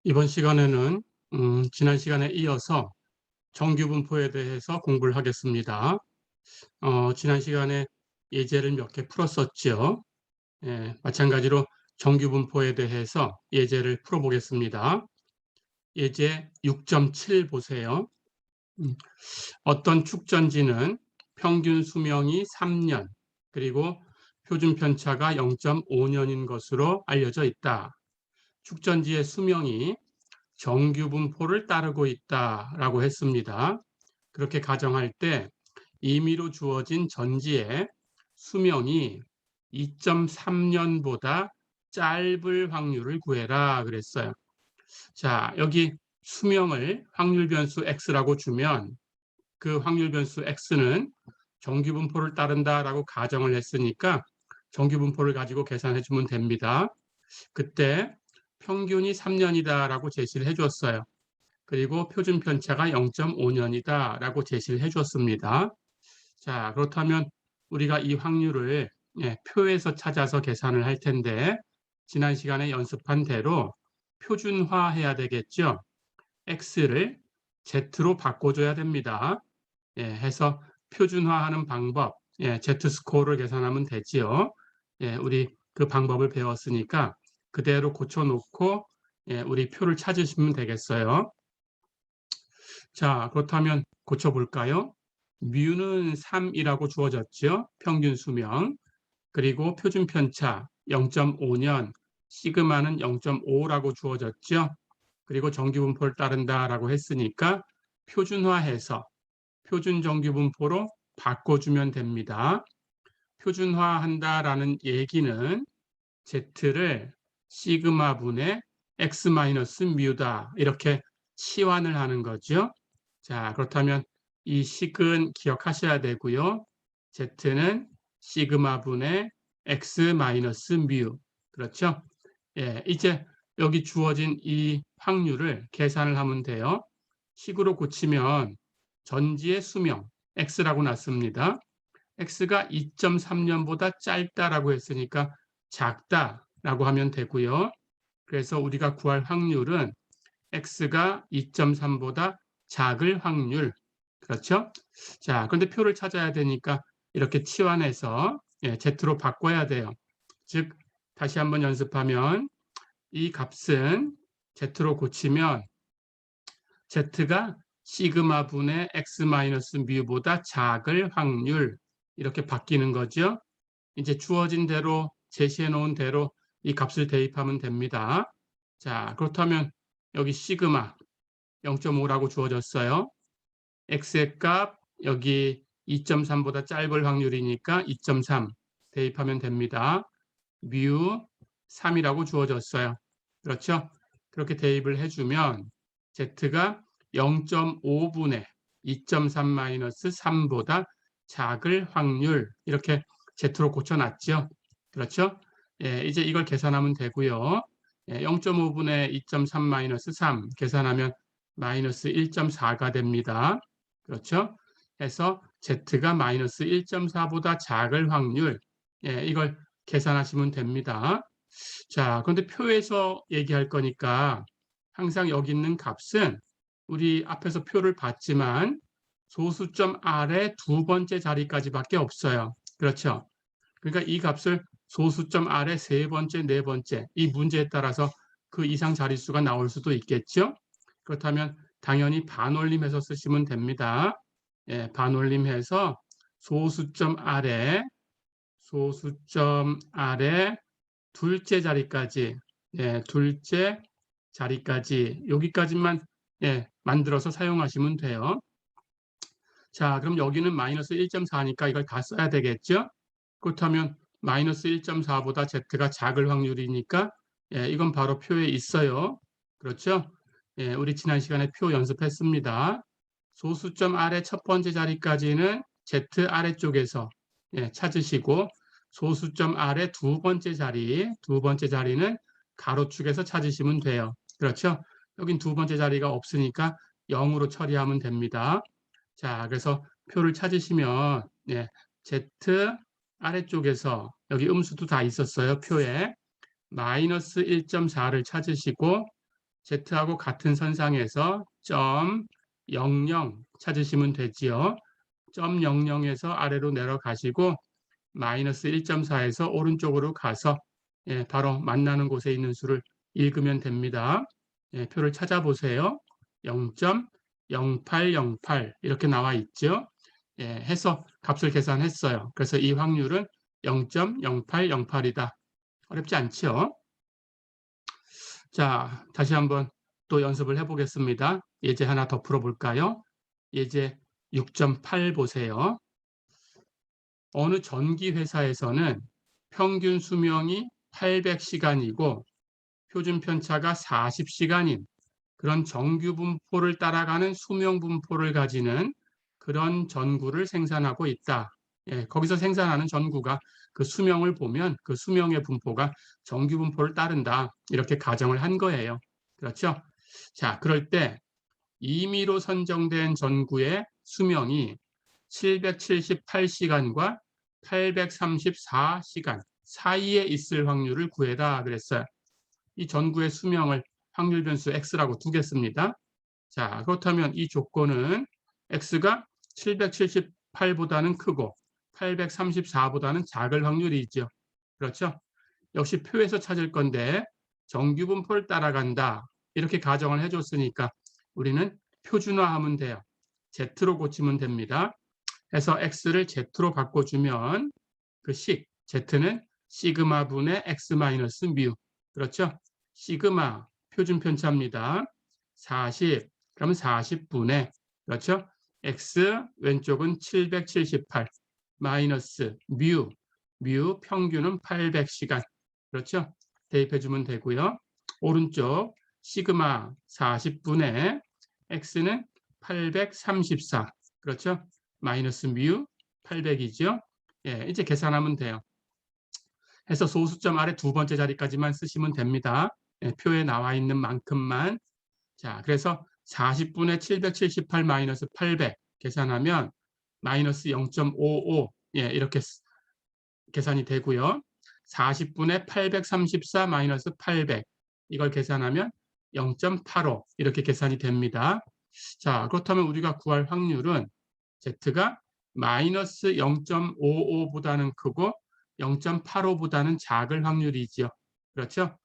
이번 시간에는 지난 시간에 이어서 정규분포에 대해서 공부를 하겠습니다. 지난 시간에 예제를 몇 개 풀었었죠. 마찬가지로 정규분포에 대해서 예제를 풀어보겠습니다. 예제 6.7 보세요. 어떤 축전지는 평균 수명이 3년, 그리고 표준 편차가 0.5년인 것으로 알려져 있다. 축전지의 수명이 정규분포를 따르고 있다라고 했습니다. 그렇게 가정할 때 임의로 주어진 전지의 수명이 2.3년보다 짧을 확률을 구해라 그랬어요. 자, 여기 수명을 확률 변수 x라고 주면 그 확률 변수 x는 정규분포를 따른다라고 가정을 했으니까 정규분포를 가지고 계산해 주면 됩니다. 그때 평균이 3년이다라고 제시를 해줬어요. 그리고 표준 편차가 0.5년이다라고 제시를 해줬습니다. 자, 그렇다면 우리가 이 확률을 표에서 찾아서 계산을 할 텐데 지난 시간에 연습한 대로 표준화해야 되겠죠. x를 z로 바꿔줘야 됩니다. 해서 표준화하는 방법, z-스코어를 계산하면 되지요. 우리 그 방법을 배웠으니까 그대로 고쳐놓고 우리 표를 찾으시면 되겠어요. 자, 그렇다면 고쳐볼까요? 뮤는 3이라고 주어졌죠. 평균 수명. 그리고 표준 편차 0.5년, 시그마는 0.5라고 주어졌죠. 그리고 정규분포를 따른다라고 했으니까 표준화해서 표준 정규분포로 바꿔주면 됩니다. 표준화한다라는 얘기는 Z를 시그마분의 X-뮤다 이렇게 치환을 하는 거죠. 자, 그렇다면 이 식은 기억하셔야 되고요. Z는 시그마분의 X-뮤. 그렇죠? 이제 여기 주어진 이 확률을 계산을 하면 돼요. 식으로 고치면 전지의 수명 X라고 났습니다. X가 2.3년보다 짧다라고 했으니까 작다라고 하면 되고요. 그래서 우리가 구할 확률은 X가 2.3보다 작을 확률. 그렇죠? 자, 그런데 표를 찾아야 되니까 이렇게 치환해서 Z로 바꿔야 돼요. 즉, 다시 한번 연습하면 이 값은 Z로 고치면 Z가 시그마 분의 X-뮤보다 작을 확률 이렇게 바뀌는 거죠. 이제 주어진 대로 제시해 놓은 대로 이 값을 대입하면 됩니다. 자, 그렇다면 여기 시그마 0.5라고 주어졌어요. x의 값 여기 2.3보다 짧을 확률이니까 2.3 대입하면 됩니다. 뮤 3이라고 주어졌어요. 그렇죠? 그렇게 대입을 해주면 z가 0.5분의 2.3-3보다 작을 확률 이렇게 z로 고쳐놨죠. 그렇죠? 이제 이걸 계산하면 되고요. 0.5분의 2.3-3 계산하면 마이너스 1.4가 됩니다. 그렇죠? 해서 z가 마이너스 1.4보다 작을 확률 이걸 계산하시면 됩니다. 자, 그런데 표에서 얘기할 거니까 항상 여기 있는 값은 우리 앞에서 표를 봤지만 소수점 아래 두 번째 자리까지밖에 없어요. 그렇죠? 그러니까 이 값을 소수점 아래 세 번째, 네 번째 이 문제에 따라서 그 이상 자릿수가 나올 수도 있겠죠. 그렇다면 당연히 반올림해서 쓰시면 됩니다. 반올림해서 소수점 아래 둘째 자리까지, 둘째 자리까지 여기까지만 만들어서 사용하시면 돼요. 자, 그럼 여기는 마이너스 1.4니까 이걸 다 써야 되겠죠? 그렇다면 마이너스 1.4보다 z가 작을 확률이니까 이건 바로 표에 있어요. 그렇죠? 우리 지난 시간에 표 연습했습니다. 소수점 아래 첫 번째 자리까지는 z 아래쪽에서 찾으시고 소수점 아래 두 번째 자리는 가로축에서 찾으시면 돼요. 그렇죠? 여긴 두 번째 자리가 없으니까 0으로 처리하면 됩니다. 자, 그래서 표를 찾으시면 Z 아래쪽에서 여기 음수도 다 있었어요. 표에 마이너스 1.4를 찾으시고 Z하고 같은 선상에서 점 00 찾으시면 되지요. 점 00에서 아래로 내려가시고 마이너스 1.4에서 오른쪽으로 가서 바로 만나는 곳에 있는 수를 읽으면 됩니다. 표를 찾아보세요. 0.0808 이렇게 나와 있죠. 해서 값을 계산했어요. 그래서 이 확률은 0.0808이다. 어렵지 않죠? 자, 다시 한번 또 연습을 해보겠습니다. 예제 하나 더 풀어볼까요? 예제 6.8 보세요. 어느 전기 회사에서는 평균 수명이 800시간이고 표준 편차가 40시간인 그런 정규 분포를 따라가는 수명 분포를 가지는 그런 전구를 생산하고 있다. 거기서 생산하는 전구가 그 수명을 보면 그 수명의 분포가 정규 분포를 따른다. 이렇게 가정을 한 거예요. 그렇죠? 자, 그럴 때 임의로 선정된 전구의 수명이 778시간과 834시간 사이에 있을 확률을 구해라 그랬어요. 이 전구의 수명을 확률 변수 x라고 두겠습니다. 자, 그렇다면 이 조건은 x가 778보다는 크고 834보다는 작을 확률이 있죠. 그렇죠? 역시 표에서 찾을 건데 정규 분포를 따라간다. 이렇게 가정을 해줬으니까 우리는 표준화하면 돼요. z로 고치면 됩니다. 해서 x를 z로 바꿔주면 그 z는 시그마 분의 x 마이너스 뮤. 그렇죠? 시그마 표준 편차입니다. 40 그러면 40분의 그렇죠? x 왼쪽은 778 마이너스 뮤 평균은 800시간. 그렇죠? 대입해 주면 되고요. 오른쪽 시그마 40분의 x는 834. 그렇죠? 마이너스 뮤 800이죠. 이제 계산하면 돼요. 해서 소수점 아래 두 번째 자리까지만 쓰시면 됩니다. 표에 나와 있는 만큼만. 자, 그래서 40분의 778 마이너스 800 계산하면 마이너스 0.55 이렇게 계산이 되고요. 40분의 834 마이너스 800 이걸 계산하면 0.85 이렇게 계산이 됩니다. 자, 그렇다면 우리가 구할 확률은 Z가 마이너스 0.55보다는 크고 0.85보다는 작을 확률이지요. 그렇죠?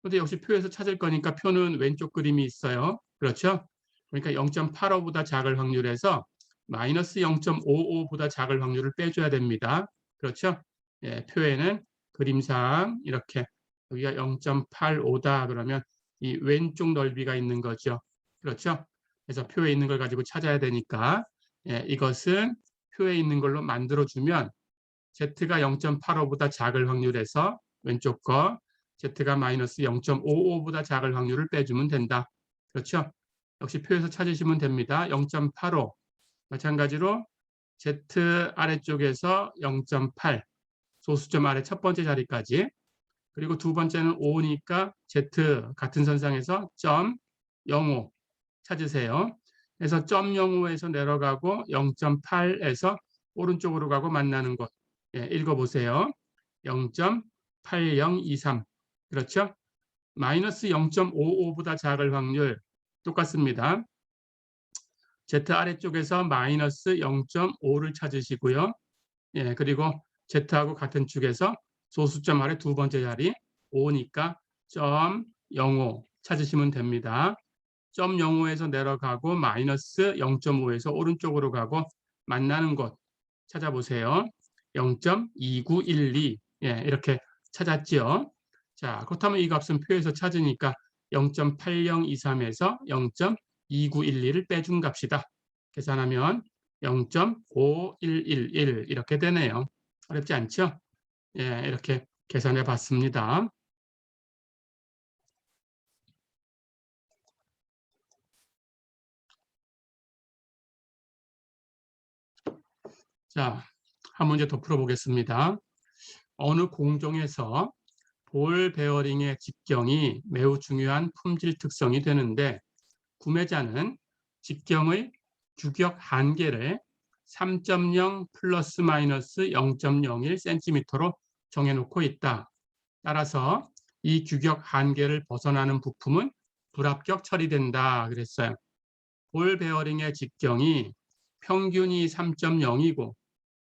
근데 역시 표에서 찾을 거니까 표는 왼쪽 그림이 있어요. 그렇죠? 그러니까 0.85보다 작을 확률에서 마이너스 0.55보다 작을 확률을 빼줘야 됩니다. 그렇죠? 표에는 그림상 이렇게 여기가 0.85다 그러면 이 왼쪽 넓이가 있는 거죠. 그렇죠? 그래서 표에 있는 걸 가지고 찾아야 되니까 이것은 표에 있는 걸로 만들어주면 Z가 0.85보다 작을 확률에서 왼쪽 거 Z가 마이너스 0.55보다 작을 확률을 빼주면 된다. 그렇죠? 역시 표에서 찾으시면 됩니다. 0.85 마찬가지로 Z 아래쪽에서 0.8 소수점 아래 첫 번째 자리까지 그리고 두 번째는 5니까 Z 같은 선상에서 0.05 찾으세요. 그래서 0.05에서 내려가고 0.8에서 오른쪽으로 가고 만나는 곳 읽어보세요. 0.8023 그렇죠? 마이너스 0.55보다 작을 확률 똑같습니다. Z 아래쪽에서 마이너스 0.5를 찾으시고요. 그리고 Z하고 같은 축에서 소수점 아래 두 번째 자리 5니까 0.05 찾으시면 됩니다. 0.05에서 내려가고 마이너스 0.5에서 오른쪽으로 가고 만나는 곳 찾아보세요. 0.2912 이렇게 찾았죠. 자, 그렇다면 이 값은 표에서 찾으니까 0.8023에서 0.2912를 빼준 값이다. 계산하면 0.5111 이렇게 되네요. 어렵지 않죠? 이렇게 계산해 봤습니다. 자, 한 문제 더 풀어보겠습니다. 어느 공정에서 볼 베어링의 직경이 매우 중요한 품질 특성이 되는데 구매자는 직경의 규격 한계를 3.0 플러스 마이너스 0.01cm로 정해놓고 있다. 따라서 이 규격 한계를 벗어나는 부품은 불합격 처리된다 그랬어요. 볼 베어링의 직경이 평균이 3.0이고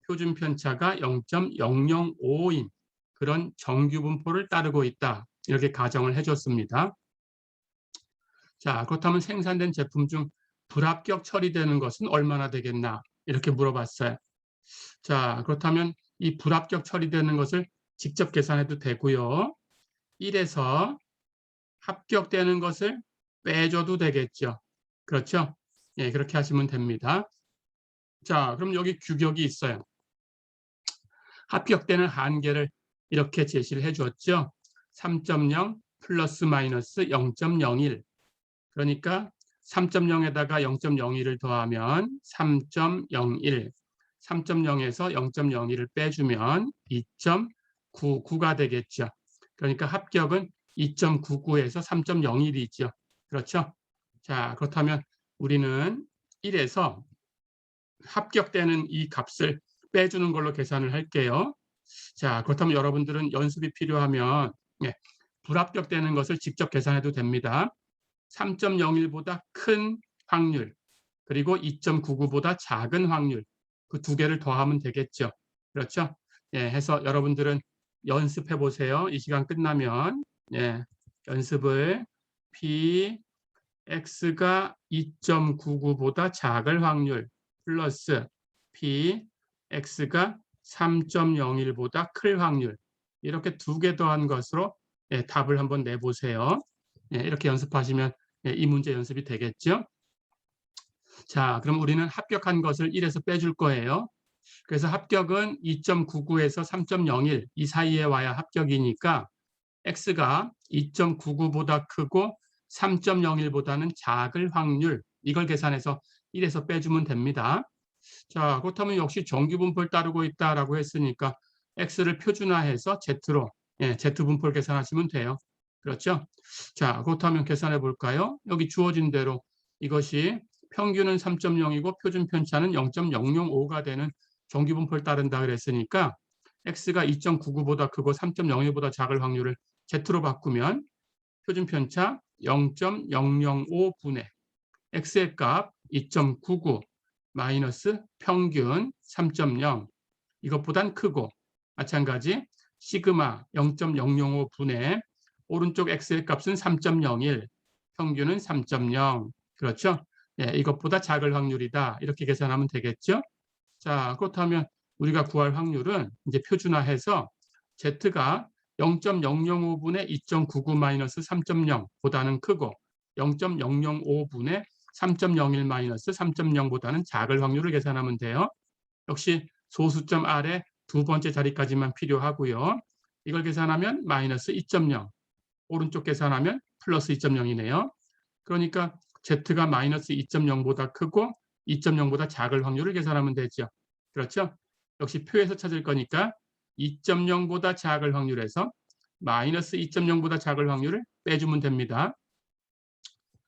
표준 편차가 0.005인 그런 정규 분포를 따르고 있다. 이렇게 가정을 해줬습니다. 자, 그렇다면 생산된 제품 중 불합격 처리되는 것은 얼마나 되겠나? 이렇게 물어봤어요. 자, 그렇다면 이 불합격 처리되는 것을 직접 계산해도 되고요. 1에서 합격되는 것을 빼줘도 되겠죠. 그렇죠? 예, 그렇게 하시면 됩니다. 자, 그럼 여기 규격이 있어요. 합격되는 한계를 이렇게 제시를 해주었죠. 3.0 플러스 마이너스 0.01. 그러니까 3.0에다가 0.01을 더하면 3.01. 3.0에서 0.01을 빼주면 2.99가 되겠죠. 그러니까 합격은 2.99에서 3.01이죠. 그렇죠? 자, 그렇다면 우리는 1에서 합격되는 이 값을 빼주는 걸로 계산을 할게요. 자, 그렇다면 여러분들은 연습이 필요하면 불합격되는 것을 직접 계산해도 됩니다. 3.01보다 큰 확률, 그리고 2.99보다 작은 확률, 그 두 개를 더하면 되겠죠. 그렇죠? 예, 해서 여러분들은 연습해 보세요. 이 시간 끝나면 연습을 P, X가 2.99보다 작을 확률 플러스 P, X가 3.01보다 클 확률 이렇게 두 개 더한 것으로 답을 한번 내보세요. 이렇게 연습하시면 이 문제 연습이 되겠죠. 자, 그럼 우리는 합격한 것을 1에서 빼줄 거예요. 그래서 합격은 2.99에서 3.01 이 사이에 와야 합격이니까 X가 2.99보다 크고 3.01보다는 작을 확률 이걸 계산해서 1에서 빼주면 됩니다. 자, 그렇다면 역시 정규분포를 따르고 있다라고 했으니까 X를 표준화해서 Z로 Z분포를 계산하시면 돼요. 그렇죠? 자, 그렇다면 계산해 볼까요? 여기 주어진 대로 이것이 평균은 3.0이고 표준 편차는 0.005가 되는 정규분포를 따른다 그랬으니까 X가 2.99보다 크고 3.01보다 작을 확률을 Z로 바꾸면 표준 편차 0.005분의 X의 값 2.99 마이너스 평균 3.0 이것보단 크고 마찬가지 시그마 0.005분의 오른쪽 X의 값은 3.01 평균은 3.0 그렇죠? 이것보다 작을 확률이다. 이렇게 계산하면 되겠죠? 자, 그렇다면 우리가 구할 확률은 이제 표준화해서 Z가 0.005분의 2.99 마이너스 3.0보다는 크고 0.005분의 3.01 마이너스 3.0보다는 작을 확률을 계산하면 돼요. 역시 소수점 아래 두 번째 자리까지만 필요하고요. 이걸 계산하면 마이너스 2.0, 오른쪽 계산하면 플러스 2.0이네요. 그러니까 Z가 마이너스 2.0보다 크고 2.0보다 작을 확률을 계산하면 되죠. 그렇죠? 역시 표에서 찾을 거니까 2.0보다 작을 확률에서 마이너스 2.0보다 작을 확률을 빼주면 됩니다.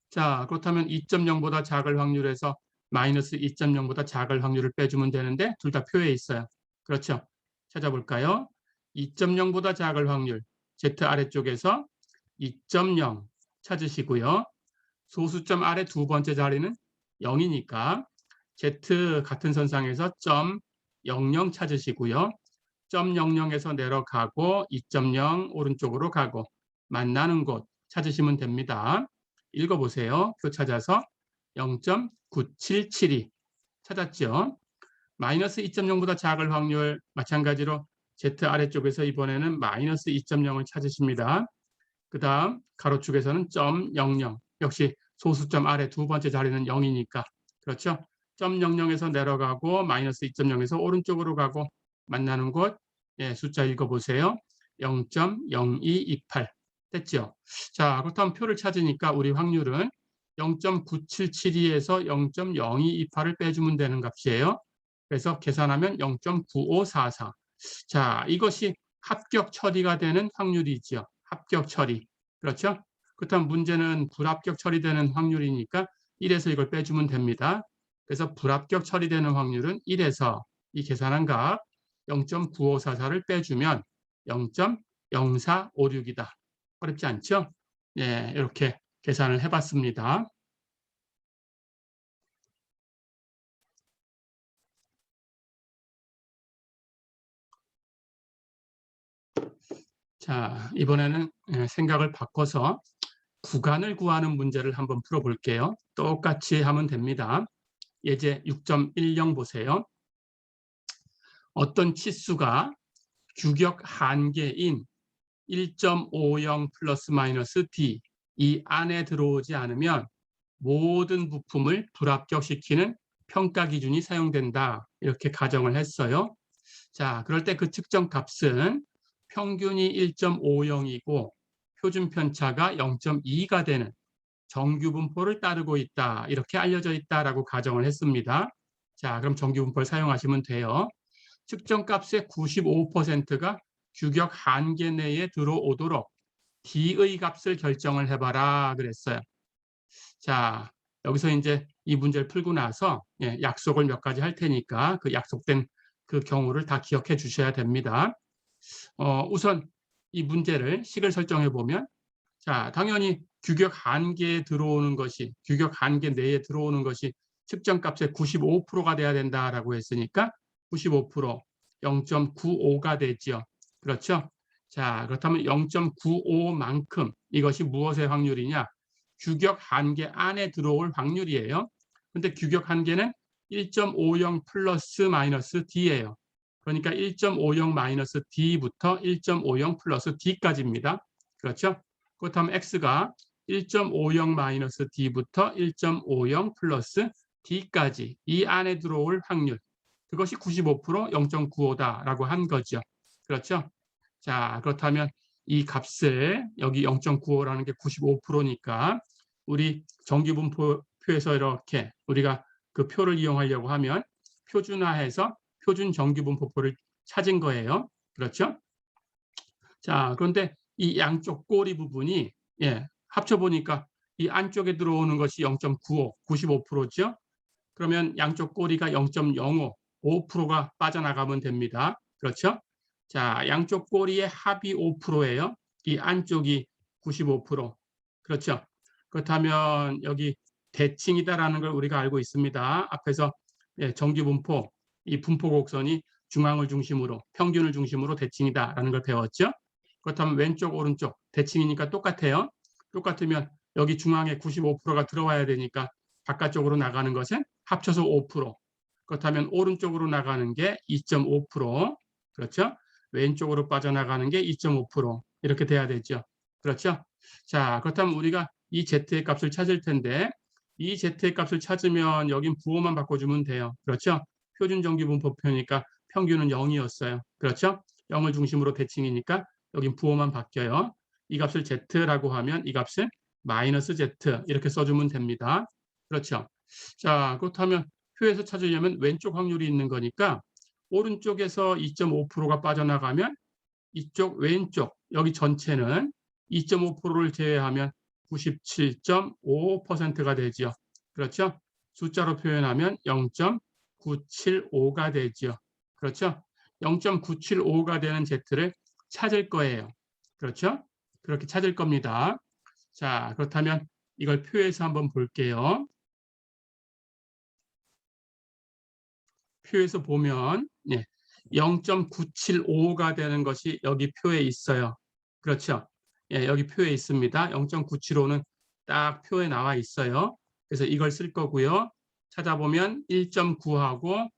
자, 그렇다면 2.0보다 작을 확률에서 마이너스 2.0보다 작을 확률을 빼주면 되는데 둘 다 표에 있어요. 그렇죠? 찾아볼까요? 2.0보다 작을 확률 Z 아래쪽에서 2.0 찾으시고요. 소수점 아래 두 번째 자리는 0이니까 Z 같은 선상에서 0.00 찾으시고요. 0.00에서 내려가고 2.0 오른쪽으로 가고 만나는 곳 찾으시면 됩니다. 읽어보세요. 표 찾아서 0.9772 찾았죠. 마이너스 2.0보다 작을 확률 마찬가지로 Z 아래쪽에서 이번에는 마이너스 2.0을 찾으십니다. 그 다음 가로축에서는 0.00 역시 소수점 아래 두 번째 자리는 0이니까 그렇죠. 0.00에서 내려가고 마이너스 2.0에서 오른쪽으로 가고 만나는 곳 숫자 읽어보세요. 0.0228 됐죠. 자, 그렇다면 표를 찾으니까 우리 확률은 0.9772에서 0.0228을 빼주면 되는 값이에요. 그래서 계산하면 0.9544. 자, 이것이 합격 처리가 되는 확률이죠. 합격 처리. 그렇죠? 그렇다면 문제는 불합격 처리되는 확률이니까 1에서 이걸 빼주면 됩니다. 그래서 불합격 처리되는 확률은 1에서 이 계산한 값 0.9544를 빼주면 0.0456이다. 어렵지 않죠? 이렇게 계산을 해봤습니다. 자, 이번에는 생각을 바꿔서 구간을 구하는 문제를 한번 풀어볼게요. 똑같이 하면 됩니다. 예제 6.10 보세요. 어떤 치수가 규격 한계인 1.50 플러스 마이너스 d 이 안에 들어오지 않으면 모든 부품을 불합격시키는 평가 기준이 사용된다. 이렇게 가정을 했어요. 자, 그럴 때 그 측정 값은 평균이 1.50이고 표준 편차가 0.2가 되는 정규 분포를 따르고 있다. 이렇게 알려져 있다라고 가정을 했습니다. 자, 그럼 정규 분포를 사용하시면 돼요. 측정 값의 95%가 규격 한계 내에 들어오도록 D의 값을 결정을 해봐라 그랬어요. 자, 여기서 이제 이 문제를 풀고 나서 약속을 몇 가지 할 테니까 그 약속된 그 경우를 다 기억해 주셔야 됩니다. 우선 이 문제를 식을 설정해 보면, 자, 당연히 규격 한계에 들어오는 것이, 규격 한계 내에 들어오는 것이 측정값의 95%가 돼야 된다라고 했으니까 95%, 0.95가 되죠. 그렇죠? 자, 그렇다면 0.95만큼 이것이 무엇의 확률이냐? 규격 한계 안에 들어올 확률이에요. 근데 규격 한계는 1.50 플러스 마이너스 d예요. 그러니까 1.50 마이너스 d부터 1.50 플러스 d까지입니다. 그렇죠? 그렇다면 x가 1.50 마이너스 d부터 1.50 플러스 d까지 이 안에 들어올 확률, 그것이 95%, 0.95다라고 한 거죠. 그렇죠? 자, 그렇다면 이 값을 여기 0.95라는 게 95%니까 우리 정규분포표에서 이렇게 우리가 그 표를 이용하려고 하면 표준화해서 표준 정규분포표를 찾은 거예요. 그렇죠? 자, 그런데 이 양쪽 꼬리 부분이 합쳐보니까 이 안쪽에 들어오는 것이 0.95, 95%죠. 그러면 양쪽 꼬리가 0.05, 5%가 빠져나가면 됩니다. 그렇죠? 자, 양쪽 꼬리의 합이 5%예요. 이 안쪽이 95%. 그렇죠? 그렇다면 여기 대칭이다라는 걸 우리가 알고 있습니다. 앞에서 정규분포, 이 분포 곡선이 중앙을 중심으로, 평균을 중심으로 대칭이다라는 걸 배웠죠. 그렇다면 왼쪽, 오른쪽 대칭이니까 똑같아요. 똑같으면 여기 중앙에 95%가 들어와야 되니까 바깥쪽으로 나가는 것은 합쳐서 5%. 그렇다면 오른쪽으로 나가는 게 2.5%. 그렇죠? 왼쪽으로 빠져나가는 게 2.5%. 이렇게 돼야 되죠. 그렇죠? 자, 그렇다면 우리가 이 Z의 값을 찾을 텐데 이 Z의 값을 찾으면 여긴 부호만 바꿔주면 돼요. 그렇죠? 표준 정규분포표니까 평균은 0이었어요. 그렇죠? 0을 중심으로 대칭이니까 여긴 부호만 바뀌어요. 이 값을 Z라고 하면 이 값을 마이너스 Z 이렇게 써주면 됩니다. 그렇죠? 자, 그렇다면 표에서 찾으려면 왼쪽 확률이 있는 거니까 오른쪽에서 2.5%가 빠져나가면 이쪽 왼쪽 여기 전체는 2.5%를 제외하면 97.5%가 되죠. 그렇죠? 숫자로 표현하면 0.975가 되죠. 그렇죠? 0.975가 되는 Z를 찾을 거예요. 그렇죠? 그렇게 찾을 겁니다. 자, 그렇다면 이걸 표에서 한번 볼게요. 표에서 보면 0.975가 되는 것이 여기 표에 있어요. 그렇죠? 여기 표에 있습니다. 0.975는 딱 표에 나와 있어요. 그래서 이걸 쓸 거고요. 찾아보면 1.9하고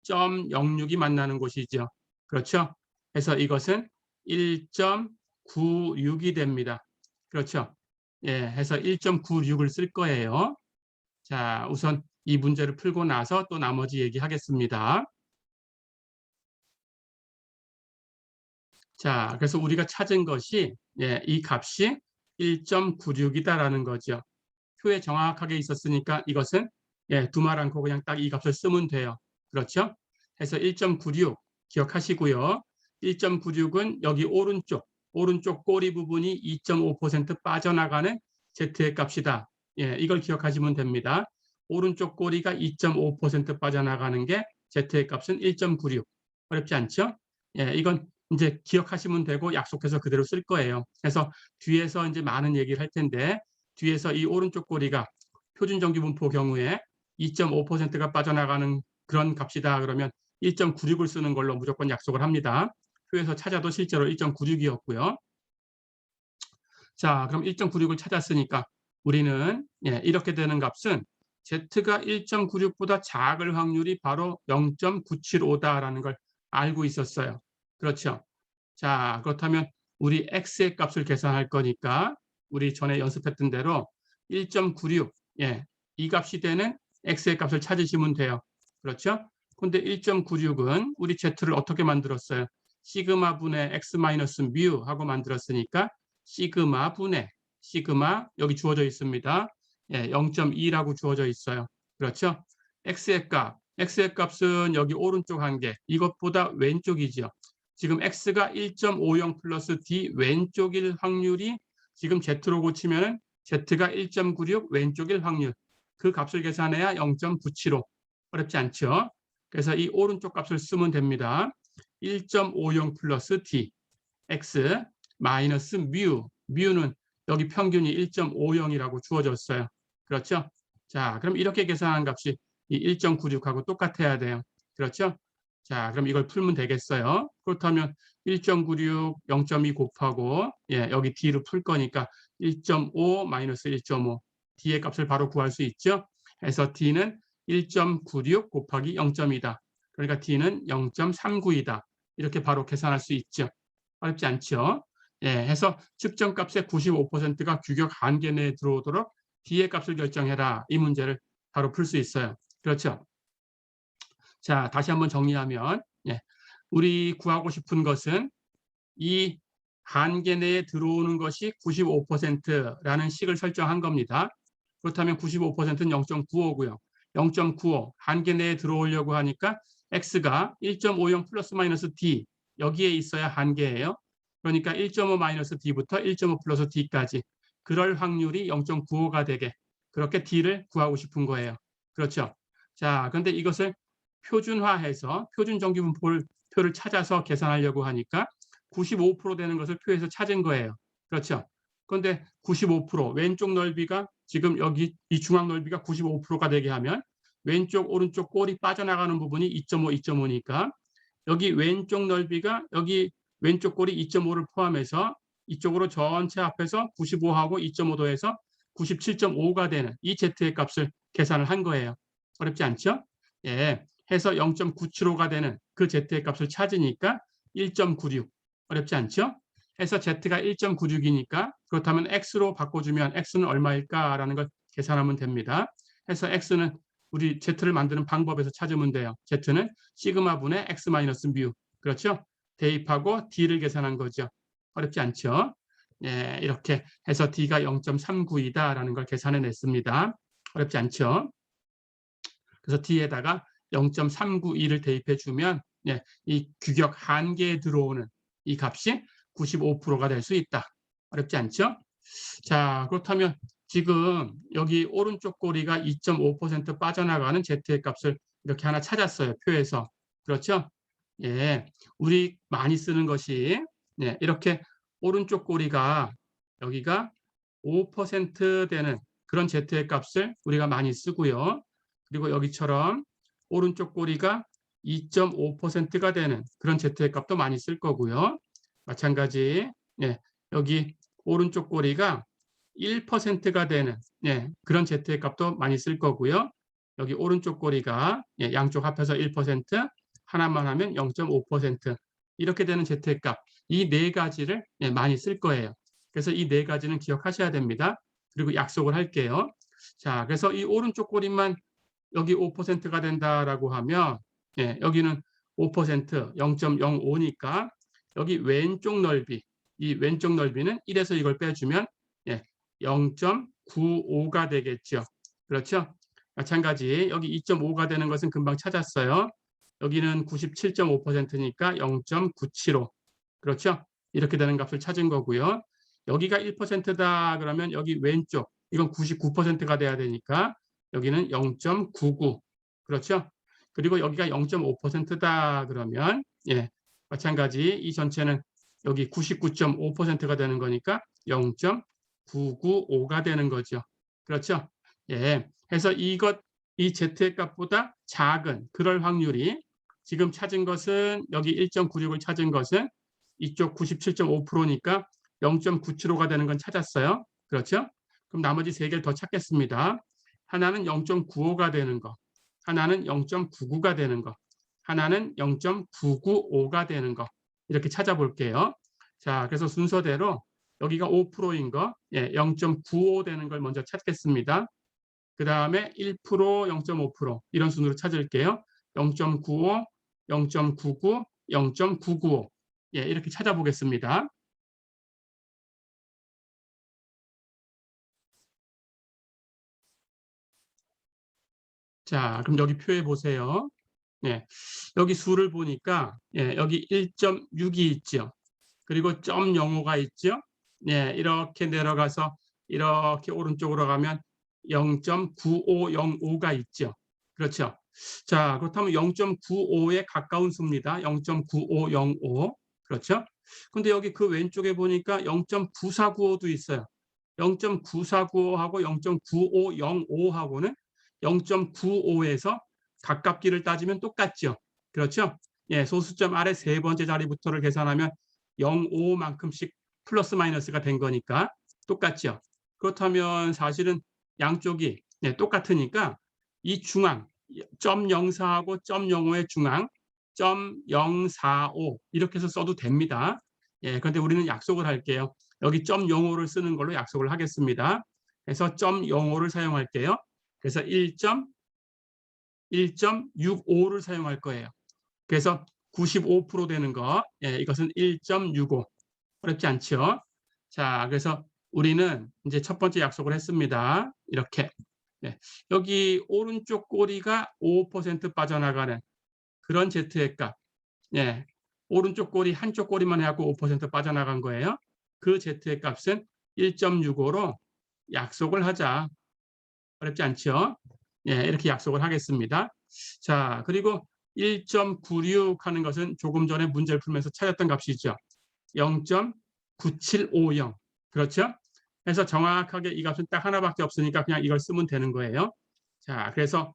0.06이 만나는 곳이죠. 그렇죠? 그래서 이것은 1.96이 됩니다. 그렇죠? 해서 1.96을 쓸 거예요. 자, 우선 이 문제를 풀고 나서 또 나머지 얘기하겠습니다. 자, 그래서 우리가 찾은 것이 이 값이 1.96이다라는 거죠. 표에 정확하게 있었으니까 이것은 두말 않고 그냥 딱 이 값을 쓰면 돼요. 그렇죠? 해서 1.96 기억하시고요. 1.96은 여기 오른쪽 꼬리 부분이 2.5% 빠져나가는 Z의 값이다. 이걸 기억하시면 됩니다. 오른쪽 꼬리가 2.5% 빠져나가는 게 Z의 값은 1.96. 어렵지 않죠? 이건 이제 기억하시면 되고 약속해서 그대로 쓸 거예요. 그래서 뒤에서 이제 많은 얘기를 할 텐데 뒤에서 이 오른쪽 꼬리가 표준 정규 분포 경우에 2.5%가 빠져나가는 그런 값이다 그러면 1.96을 쓰는 걸로 무조건 약속을 합니다. 표에서 찾아도 실제로 1.96이었고요. 자, 그럼 1.96을 찾았으니까 우리는 이렇게 되는 값은 Z가 1.96보다 작을 확률이 바로 0.975다라는 걸 알고 있었어요. 그렇죠? 자, 그렇다면 우리 X의 값을 계산할 거니까 우리 전에 연습했던 대로 1.96, 이 값이 되는 X의 값을 찾으시면 돼요. 그렇죠? 근데 1.96은 우리 Z를 어떻게 만들었어요? 시그마 분의 X 마이너스 뮤 하고 만들었으니까 시그마 분의 시그마 여기 주어져 있습니다. 0.2라고 주어져 있어요. 그렇죠? X의 값은 여기 오른쪽 한 개, 이것보다 왼쪽이죠. 지금 X가 1.50 플러스 D 왼쪽일 확률이 지금 Z로 고치면 Z가 1.96 왼쪽일 확률. 그 값을 계산해야 0.975. 어렵지 않죠? 그래서 이 오른쪽 값을 쓰면 됩니다. 1.50 플러스 D X 마이너스 뮤. 뮤는 여기 평균이 1.50이라고 주어졌어요. 그렇죠? 자, 그럼 이렇게 계산한 값이 이 1.96하고 똑같아야 돼요. 그렇죠? 자, 그럼 이걸 풀면 되겠어요. 그렇다면 1.96, 0.2 곱하고 여기 D를 풀 거니까 1.5 마이너스 1.5 D의 값을 바로 구할 수 있죠. 해서 D는 1.96 곱하기 0.2다. 그러니까 D는 0.39이다. 이렇게 바로 계산할 수 있죠. 어렵지 않죠? 해서 측정값의 95%가 규격 한계 내에 들어오도록 D의 값을 결정해라. 이 문제를 바로 풀 수 있어요. 그렇죠? 자, 다시 한번 정리하면 우리 구하고 싶은 것은 이 한계 내에 들어오는 것이 95%라는 식을 설정한 겁니다. 그렇다면 95%는 0.95고요. 0.95 한계 내에 들어오려고 하니까 X가 1.50 플러스 마이너스 D 여기에 있어야 한계예요. 그러니까 1.5 마이너스 D부터 1.5 플러스 D까지 그럴 확률이 0.95가 되게 그렇게 D를 구하고 싶은 거예요. 그렇죠? 자, 그런데 이것을 표준화해서 표준 정규분포를 찾아서 계산하려고 하니까 95% 되는 것을 표에서 찾은 거예요. 그렇죠? 그런데 95% 왼쪽 넓이가 지금 여기 이 중앙 넓이가 95%가 되게 하면 왼쪽 오른쪽 꼬리 빠져나가는 부분이 2.5, 2.5니까 여기 왼쪽 넓이가 여기 왼쪽 꼬리 2.5를 포함해서 이쪽으로 전체 합해서 95하고 2.5도 해서 97.5가 되는 이 Z의 값을 계산을 한 거예요. 어렵지 않죠? 해서 0.975가 되는 그 Z의 값을 찾으니까 1.96. 어렵지 않죠? 해서 Z가 1.96이니까 그렇다면 X로 바꿔주면 X는 얼마일까라는 걸 계산하면 됩니다. 해서 X는 우리 Z를 만드는 방법에서 찾으면 돼요. Z는 시그마 분의 X 마이너스 뮤. 그렇죠? 대입하고 D를 계산한 거죠. 어렵지 않죠? 이렇게 해서 D가 0.392다라는 걸 계산해냈습니다. 어렵지 않죠? 그래서 D에다가 0.392를 대입해주면 이 규격 한계에 들어오는 이 값이 95%가 될 수 있다. 어렵지 않죠? 자, 그렇다면 지금 여기 오른쪽 꼬리가 2.5% 빠져나가는 Z의 값을 이렇게 하나 찾았어요. 표에서. 그렇죠? 우리 많이 쓰는 것이 이렇게 오른쪽 꼬리가 여기가 5% 되는 그런 Z의 값을 우리가 많이 쓰고요. 그리고 여기처럼 오른쪽 꼬리가 2.5%가 되는 그런 Z의 값도 많이 쓸 거고요. 마찬가지 여기 오른쪽 꼬리가 1%가 되는 그런 Z의 값도 많이 쓸 거고요. 여기 오른쪽 꼬리가 양쪽 합해서 1%, 하나만 하면 0.5% 이렇게 되는 Z의 값, 이 네 가지를 많이 쓸 거예요. 그래서 이 네 가지는 기억하셔야 됩니다. 그리고 약속을 할게요. 자, 그래서 이 오른쪽 꼬리만 여기 5%가 된다라고 하면 여기는 5%, 0.05니까 여기 왼쪽 넓이, 이 왼쪽 넓이는 1에서 이걸 빼주면 0.95가 되겠죠. 그렇죠? 마찬가지 여기 2.5가 되는 것은 금방 찾았어요. 여기는 97.5%니까 0.975. 그렇죠? 이렇게 되는 값을 찾은 거고요. 여기가 1%다 그러면 여기 왼쪽 이건 99%가 돼야 되니까 여기는 0.99. 그렇죠? 그리고 여기가 0.5%다 그러면 마찬가지 이 전체는 여기 99.5%가 되는 거니까 0.995가 되는 거죠. 그렇죠? 예. 해서 이 Z의 값보다 작은 그럴 확률이 지금 찾은 것은 여기 1.96을 찾은 것은 이쪽 97.5%니까 0.975가 되는 건 찾았어요. 그렇죠? 그럼 나머지 세 개를 더 찾겠습니다. 하나는 0.95가 되는 거, 하나는 0.99가 되는 거, 하나는 0.995가 되는 거 이렇게 찾아볼게요. 자, 그래서 순서대로 여기가 5%인 거, 0.95 되는 걸 먼저 찾겠습니다. 그 다음에 1%, 0.5% 이런 순으로 찾을게요. 0.95, 0.99, 0.995 이렇게 찾아보겠습니다. 자, 그럼 여기 표에 보세요. 여기 수를 보니까 여기 1.6이 있죠. 그리고 0.05가 있죠. 이렇게 내려가서 이렇게 오른쪽으로 가면 0.9505가 있죠. 그렇죠. 자, 그렇다면 0.95에 가까운 수입니다. 0.9505. 그렇죠. 근데 여기 그 왼쪽에 보니까 0.9495도 있어요. 0.9495하고 0.9505하고는 0.95에서 가깝기를 따지면 똑같죠. 그렇죠. 소수점 아래 세 번째 자리부터를 계산하면 0.5만큼씩 플러스 마이너스가 된 거니까 똑같죠. 그렇다면 사실은 양쪽이 똑같으니까 이 중앙 0.04하고 0.05의 중앙 0.045 이렇게 해서 써도 됩니다. 그런데 우리는 약속을 할게요. 여기 0.05를 쓰는 걸로 약속을 하겠습니다. 그래서 0.05를 사용할게요. 그래서 1.65를 사용할 거예요. 그래서 95% 되는 거, 이것은 1.65. 어렵지 않죠? 자, 그래서 우리는 이제 첫 번째 약속을 했습니다. 이렇게. 여기 오른쪽 꼬리가 5% 빠져나가는 그런 Z의 값. 오른쪽 꼬리 한쪽 꼬리만 해갖고 5% 빠져나간 거예요. 그 Z의 값은 1.65로 약속을 하자. 어렵지 않죠? 이렇게 약속을 하겠습니다. 자, 그리고 1.96 하는 것은 조금 전에 문제를 풀면서 찾았던 값이죠. 0.9750. 그렇죠? 그래서 정확하게 이 값은 딱 하나밖에 없으니까 그냥 이걸 쓰면 되는 거예요. 자, 그래서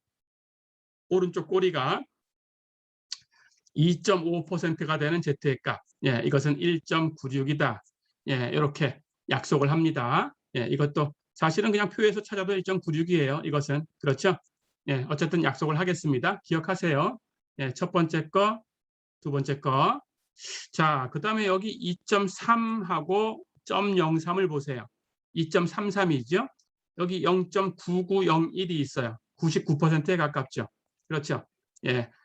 오른쪽 꼬리가 2.5%가 되는 Z의 값. 이것은 1.96이다. 이렇게 약속을 합니다. 이것도 사실은 그냥 표에서 찾아도 1.96이에요. 이것은. 그렇죠? 어쨌든 약속을 하겠습니다. 기억하세요. 첫 번째 거, 두 번째 거. 자, 그 다음에 여기 2.3하고 0.03을 보세요. 2.33이죠. 여기 0.9901이 있어요. 99%에 가깝죠. 그렇죠.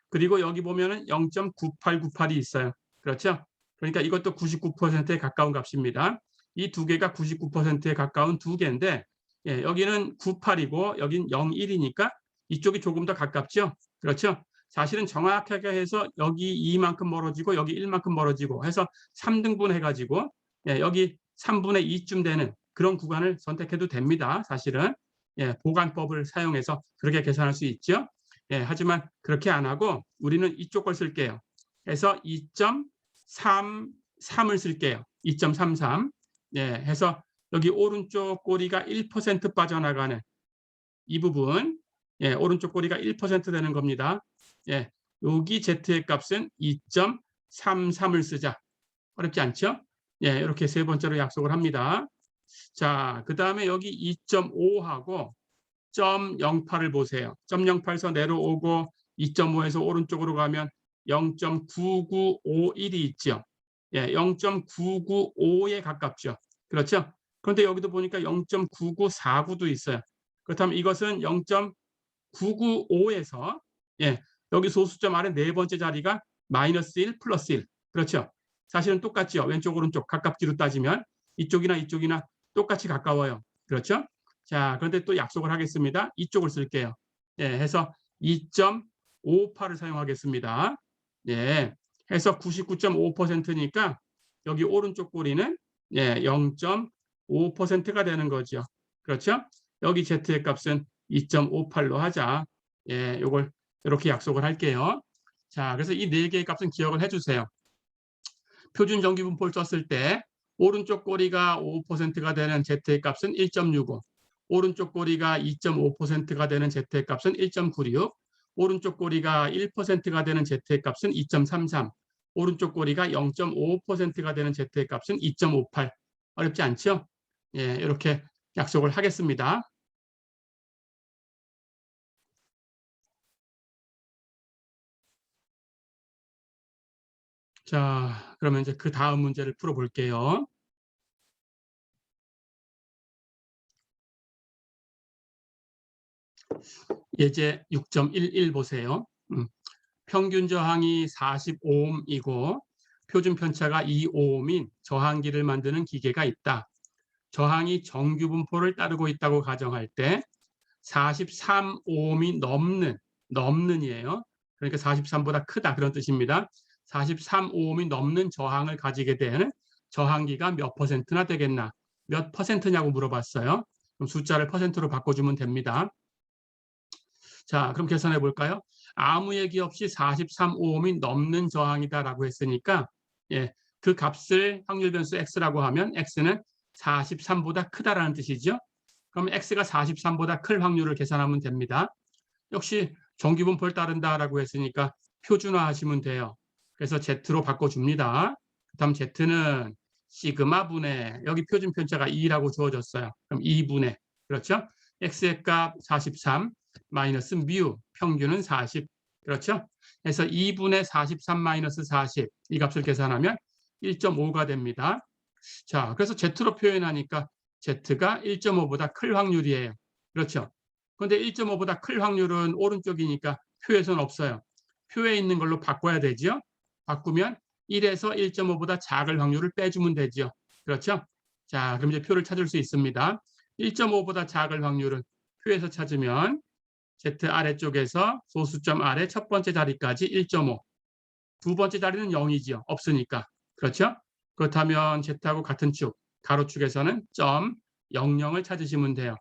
그리고 여기 보면은 0.9898이 있어요. 그렇죠. 그러니까 이것도 99%에 가까운 값입니다. 이 두 개가 99%에 가까운 두 개인데 여기는 98이고 여긴 01이니까 이쪽이 조금 더 가깝죠. 그렇죠. 사실은 정확하게 해서 여기 2만큼 멀어지고 여기 1만큼 멀어지고 해서 3등분 해가지고 여기 3분의 2쯤 되는 그런 구간을 선택해도 됩니다. 사실은 보관법을 사용해서 그렇게 계산할 수 있죠. 하지만 그렇게 안 하고 우리는 이쪽 걸 쓸게요. 해서 2.33을 쓸게요. 2.33 해서 여기 오른쪽 꼬리가 1% 빠져나가는 이 부분 오른쪽 꼬리가 1% 되는 겁니다. 여기 Z의 값은 2.33을 쓰자. 어렵지 않죠? 이렇게 세 번째로 약속을 합니다. 자, 그 다음에 여기 2.5하고 0.08을 보세요. 0.08에서 내려오고 2.5에서 오른쪽으로 가면 0.9951이 있죠. 0.995에 가깝죠. 그렇죠? 그런데 여기도 보니까 0.9949도 있어요. 그렇다면 이것은 0.995에서 여기 소수점 아래 네 번째 자리가 마이너스 1 플러스 1. 그렇죠? 사실은 똑같죠. 왼쪽 오른쪽 가깝기로 따지면 이쪽이나 이쪽이나 똑같이 가까워요. 그렇죠? 자, 그런데 또 약속을 하겠습니다. 이쪽을 쓸게요. 해서 2.58을 사용하겠습니다. 해서 99.5%니까 여기 오른쪽 꼬리는 0.5%가 되는 거죠. 그렇죠? 여기 Z의 값은 2.58로 하자. 요걸 이렇게 약속을 할게요. 자, 그래서 이 네 개의 값은 기억을 해주세요. 표준 정기분포를 썼을 때 오른쪽 꼬리가 5%가 되는 Z의 값은 1.65, 오른쪽 꼬리가 2.5%가 되는 Z의 값은 1.96, 오른쪽 꼬리가 1%가 되는 Z의 값은 2.33, 오른쪽 꼬리가 0.5%가 되는 Z의 값은 2.58. 어렵지 않죠? 예, 이렇게 약속을 하겠습니다. 자, 그러면 이제 그 다음 문제를 풀어볼게요. 예제 6.11 보세요. 평균 저항이 45옴이고 표준 편차가 2옴인 저항기를 만드는 기계가 있다. 저항이 정규 분포를 따르고 있다고 가정할 때 43옴이 넘는이에요. 그러니까 43보다 크다 그런 뜻입니다. 43옴이 넘는 저항을 가지게 되는 저항기가 몇 퍼센트나 되겠나? 몇 퍼센트냐고 물어봤어요. 그럼 숫자를 퍼센트로 바꿔주면 됩니다. 자, 그럼 계산해 볼까요? 아무 얘기 없이 43옴이 넘는 저항이다라고 했으니까 예, 그 값을 확률 변수 x라고 하면 x는 43보다 크다라는 뜻이죠. 그럼 x가 43보다 클 확률을 계산하면 됩니다. 역시 정규분포를 따른다라고 했으니까 표준화하시면 돼요. 그래서 z로 바꿔줍니다. 다음 z는 시그마 분의 여기 표준 편차가 2라고 주어졌어요. 그럼 2분의 그렇죠? x의 값 43 마이너스 뮤 평균은 40 그렇죠? 그래서 2분의 43 마이너스 40 이 값을 계산하면 1.5가 됩니다. 자, 그래서 z로 표현하니까 z가 1.5보다 클 확률이에요. 그렇죠? 그런데 1.5보다 클 확률은 오른쪽이니까 표에서는 없어요. 표에 있는 걸로 바꿔야 되죠. 바꾸면 1에서 1.5보다 작을 확률을 빼주면 되죠. 그렇죠? 자, 그럼 이제 표를 찾을 수 있습니다. 1.5보다 작을 확률은 표에서 찾으면 Z 아래쪽에서 소수점 아래 첫 번째 자리까지 1.5. 두 번째 자리는 0이죠. 없으니까. 그렇죠? 그렇다면 Z하고 같은 축, 가로축에서는 점 00을 찾으시면 돼요.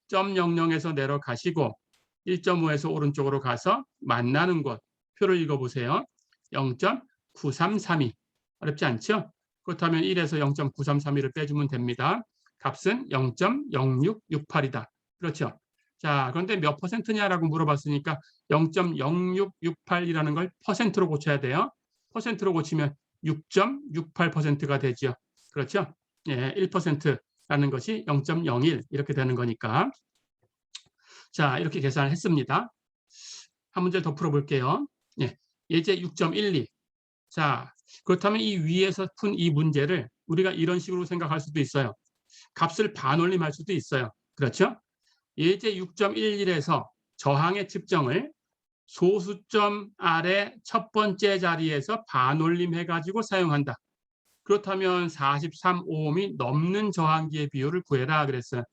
점 00에서 내려가시고 1.5에서 오른쪽으로 가서 만나는 곳, 표를 읽어보세요. 0.9332. 어렵지 않죠? 그렇다면 1에서 0.9332를 빼주면 됩니다. 값은 0.0668이다. 그렇죠? 자, 그런데 몇 퍼센트냐라고 물어봤으니까 0.0668이라는 걸 퍼센트로 고쳐야 돼요. 퍼센트로 고치면 6.68%가 되죠. 그렇죠? 예, 1%라는 것이 0.01 이렇게 되는 거니까. 자, 이렇게 계산을 했습니다. 한 문제 더 풀어볼게요. 예, 예제 6.12. 자, 그렇다면 이 위에서 푼 이 문제를 우리가 이런 식으로 생각할 수도 있어요. 값을 반올림할 수도 있어요. 그렇죠? 예제 6.11에서 저항의 측정을 소수점 아래 첫 번째 자리에서 반올림해가지고 사용한다. 그렇다면 43옴이 넘는 저항기의 비율을 구해라 그랬어요.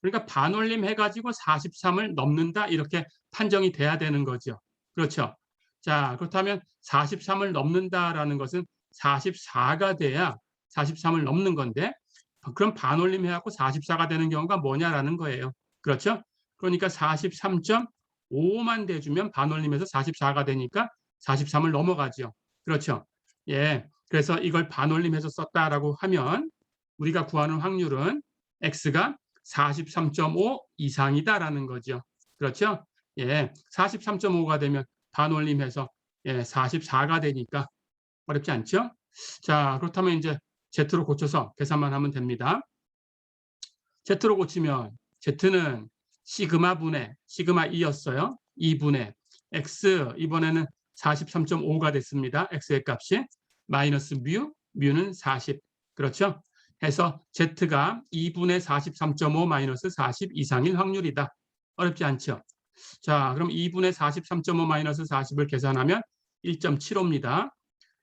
그러니까 반올림해가지고 43을 넘는다 이렇게 판정이 돼야 되는 거죠. 그렇죠? 자, 그렇다면 43을 넘는다라는 것은 44가 돼야 43을 넘는 건데 그럼 반올림해갖고 44가 되는 경우가 뭐냐라는 거예요. 그렇죠? 그러니까 43.5만 돼주면 반올림해서 44가 되니까 43을 넘어가죠. 그렇죠? 예, 그래서 이걸 반올림해서 썼다라고 하면 우리가 구하는 확률은 x가 43.5 이상이다라는 거죠. 그렇죠? 예, 43.5가 되면 반올림해서 44가 되니까 어렵지 않죠? 자, 그렇다면 이제 Z로 고쳐서 계산만 하면 됩니다. Z로 고치면 Z는 시그마 분의 시그마 2였어요. 2분의 X 이번에는 43.5가 됐습니다. X의 값이 마이너스 뮤는 40 그렇죠? 해서 Z가 2분의 43.5 마이너스 40 이상일 확률이다. 어렵지 않죠? 자, 그럼 2분의 43.5 마이너스 40을 계산하면 1.75입니다.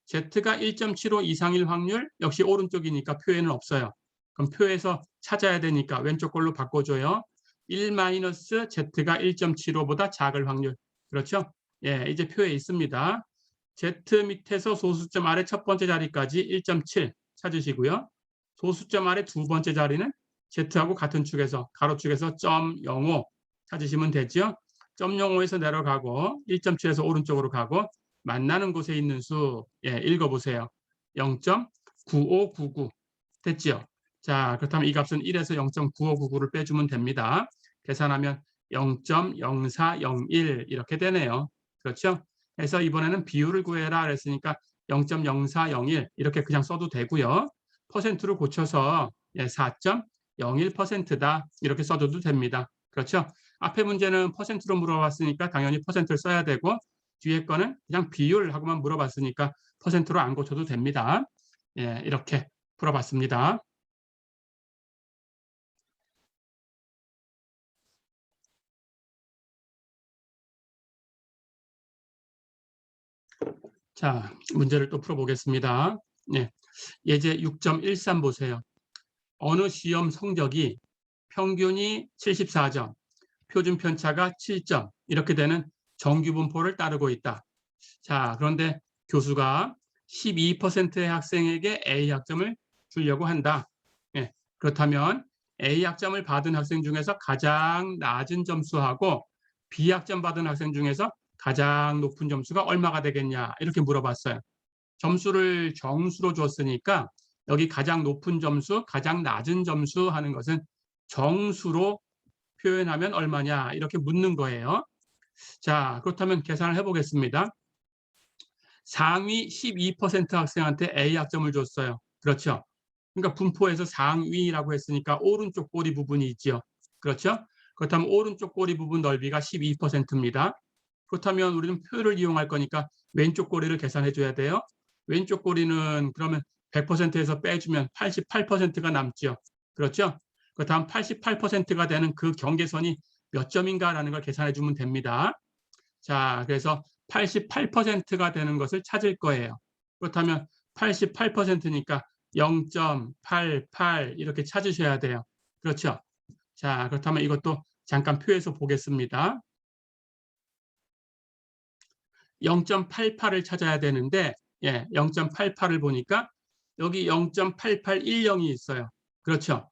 Z가 1.75 이상일 확률 역시 오른쪽이니까 표에는 없어요. 그럼 표에서 찾아야 되니까 왼쪽 걸로 바꿔줘요. 1 마이너스 Z가 1.75보다 작을 확률. 그렇죠? 예, 이제 표에 있습니다. Z 밑에서 소수점 아래 첫 번째 자리까지 1.7 찾으시고요. 소수점 아래 두 번째 자리는 Z하고 같은 축에서 가로축에서 0.05 찾으시면 되죠. 0.05에서 내려가고 1.7에서 오른쪽으로 가고 만나는 곳에 있는 수 읽어보세요. 0.9599 됐죠? 자, 그렇다면 이 값은 1에서 0.9599를 빼주면 됩니다. 계산하면 0.0401 이렇게 되네요. 그렇죠? 그래서 이번에는 비율을 구해라 그랬으니까 0.0401 이렇게 그냥 써도 되고요. 퍼센트로 고쳐서 4.01%다 이렇게 써줘도 됩니다. 그렇죠? 앞에 문제는 퍼센트로 물어봤으니까 당연히 퍼센트를 써야 되고 뒤에 거는 그냥 비율하고만 물어봤으니까 퍼센트로 안 고쳐도 됩니다. 이렇게 풀어봤습니다. 자, 문제를 또 풀어보겠습니다. 예제 6.13 보세요. 어느 시험 성적이 평균이 74점, 표준 편차가 7점 이렇게 되는 정규 분포를 따르고 있다. 자, 그런데 교수가 12%의 학생에게 A 학점을 주려고 한다. 그렇다면 A 학점을 받은 학생 중에서 가장 낮은 점수하고 B 학점 받은 학생 중에서 가장 높은 점수가 얼마가 되겠냐 이렇게 물어봤어요. 점수를 정수로 줬으니까 여기 가장 높은 점수, 가장 낮은 점수 하는 것은 정수로 표현하면 얼마냐 이렇게 묻는 거예요. 자, 그렇다면 계산을 해보겠습니다. 상위 12% 학생한테 A 학점을 줬어요. 그렇죠? 그러니까 분포에서 상위라고 했으니까 오른쪽 꼬리 부분이 있죠. 그렇죠? 그렇다면 오른쪽 꼬리 부분 넓이가 12%입니다. 그렇다면 우리는 표를 이용할 거니까 왼쪽 꼬리를 계산해 줘야 돼요. 왼쪽 꼬리는 그러면 100%에서 빼주면 88%가 남죠. 그렇죠? 그다음 88%가 되는 그 경계선이 몇 점인가라는 걸 계산해 주면 됩니다. 자, 그래서 88%가 되는 것을 찾을 거예요. 그렇다면 88%니까 0.88 이렇게 찾으셔야 돼요. 그렇죠? 자, 그렇다면 이것도 잠깐 표에서 보겠습니다. 0.88을 찾아야 되는데 0.88을 보니까 여기 0.8810이 있어요. 그렇죠?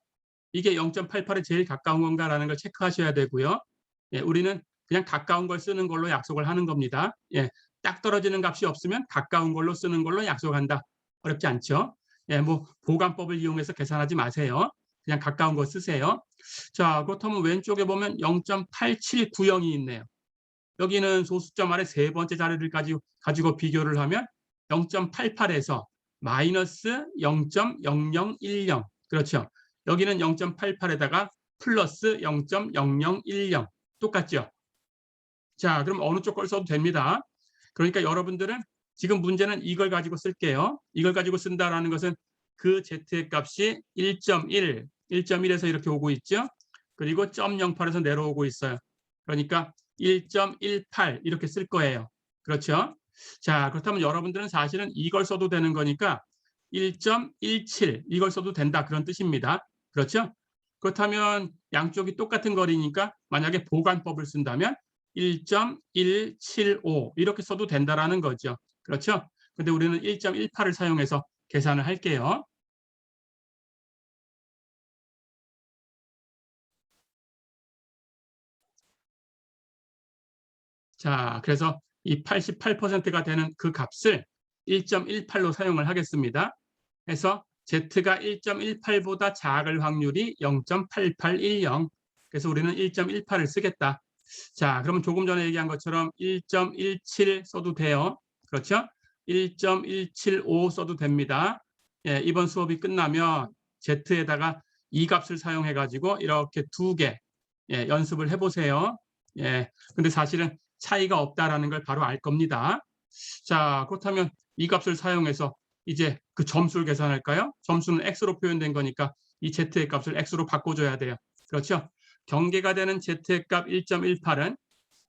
이게 0.88에 제일 가까운 건가라는 걸 체크하셔야 되고요. 우리는 그냥 가까운 걸 쓰는 걸로 약속을 하는 겁니다. 딱 떨어지는 값이 없으면 가까운 걸로 쓰는 걸로 약속한다. 어렵지 않죠? 뭐 보관법을 이용해서 계산하지 마세요. 그냥 가까운 거 쓰세요. 자, 그렇다면 왼쪽에 보면 0.8790이 있네요. 여기는 소수점 아래 세 번째 자리를 가지고 비교를 하면 0.88에서 마이너스 0.0010 그렇죠. 여기는 0.88에다가 플러스 0.0010 똑같죠. 자, 그럼 어느 쪽 걸 써도 됩니다. 그러니까 여러분들은 지금 문제는 이걸 가지고 쓸게요. 이걸 가지고 쓴다라는 것은 그 z의 값이 1.1, 1.1에서 이렇게 오고 있죠. 그리고 0.08에서 내려오고 있어요. 그러니까 1.18 이렇게 쓸 거예요. 그렇죠? 자, 그렇다면 여러분들은 사실은 이걸 써도 되는 거니까 1.17 이걸 써도 된다 그런 뜻입니다. 그렇죠? 그렇다면 양쪽이 똑같은 거리니까 만약에 보관법을 쓴다면 1.175 이렇게 써도 된다라는 거죠. 그렇죠? 근데 우리는 1.18을 사용해서 계산을 할게요. 자, 그래서 이 88%가 되는 그 값을 1.18로 사용을 하겠습니다. 해서 Z가 1.18보다 작을 확률이 0.8810. 그래서 우리는 1.18을 쓰겠다. 자, 그러면 조금 전에 얘기한 것처럼 1.17 써도 돼요. 그렇죠? 1.175 써도 됩니다. 이번 수업이 끝나면 Z에다가 이 값을 사용해가지고 이렇게 두 개 연습을 해보세요. 근데 사실은 차이가 없다라는 걸 바로 알 겁니다. 자, 그렇다면 이 값을 사용해서 이제 그 점수를 계산할까요? 점수는 x로 표현된 거니까 이 z의 값을 x로 바꿔줘야 돼요. 그렇죠? 경계가 되는 z의 값 1.18은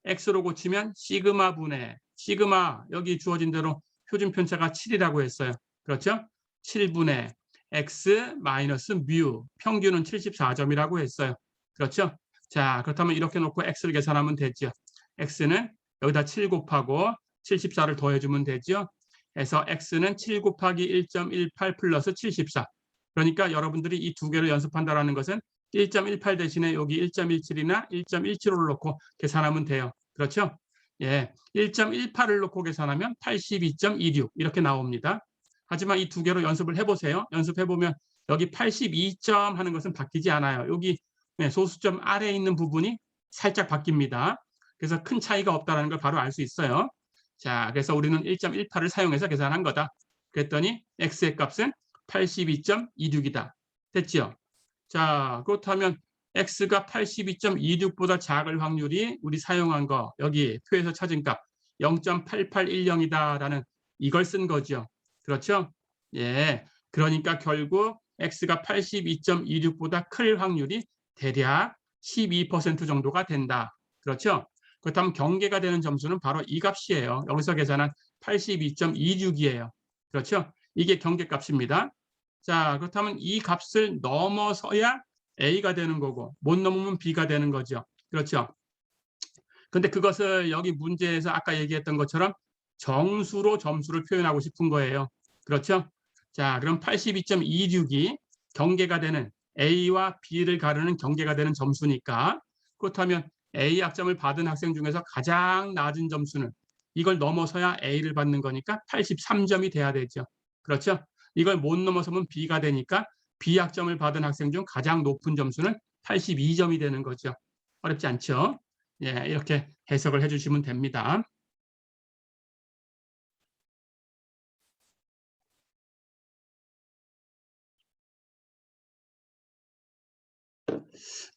x로 고치면 시그마 분의 시그마 여기 주어진 대로 표준 편차가 7이라고 했어요. 그렇죠? 7분의 x 마이너스 뮤 평균은 74점이라고 했어요. 그렇죠? 자, 그렇다면 이렇게 놓고 x를 계산하면 되죠. x는 여기다 7 곱하고 74를 더해주면 되죠. 그래서 x는 7 곱하기 1.18 플러스 74. 그러니까 여러분들이 이 두 개를 연습한다는 것은 1.18 대신에 여기 1.17이나 1.17을 놓고 계산하면 돼요. 그렇죠? 1.18을 놓고 계산하면 82.26 이렇게 나옵니다. 하지만 이 두 개로 연습을 해보세요. 연습해보면 여기 82점 하는 것은 바뀌지 않아요. 여기 소수점 아래에 있는 부분이 살짝 바뀝니다. 그래서 큰 차이가 없다는 걸 바로 알 수 있어요. 자, 그래서 우리는 1.18을 사용해서 계산한 거다. 그랬더니 x의 값은 82.26이다. 됐죠? 자, 그렇다면 x가 82.26보다 작을 확률이 우리 사용한 거 여기 표에서 찾은 값 0.8810이다라는 이걸 쓴 거죠. 그렇죠? 예. 그러니까 결국 x가 82.26보다 클 확률이 대략 12% 정도가 된다. 그렇죠? 그렇다면 경계가 되는 점수는 바로 이 값이에요. 여기서 계산한 82.26이에요. 그렇죠? 이게 경계값입니다. 자, 그렇다면 이 값을 넘어서야 A가 되는 거고 못 넘으면 B가 되는 거죠. 그렇죠? 근데 그것을 여기 문제에서 아까 얘기했던 것처럼 정수로 점수를 표현하고 싶은 거예요. 그렇죠? 자, 그럼 82.26이 경계가 되는 A와 B를 가르는 경계가 되는 점수니까 그렇다면 A 학점을 받은 학생 중에서 가장 낮은 점수는 이걸 넘어서야 A를 받는 거니까 83점이 돼야 되죠. 그렇죠? 이걸 못 넘어서면 B가 되니까 B 학점을 받은 학생 중 가장 높은 점수는 82점이 되는 거죠. 어렵지 않죠? 예, 이렇게 해석을 해주시면 됩니다.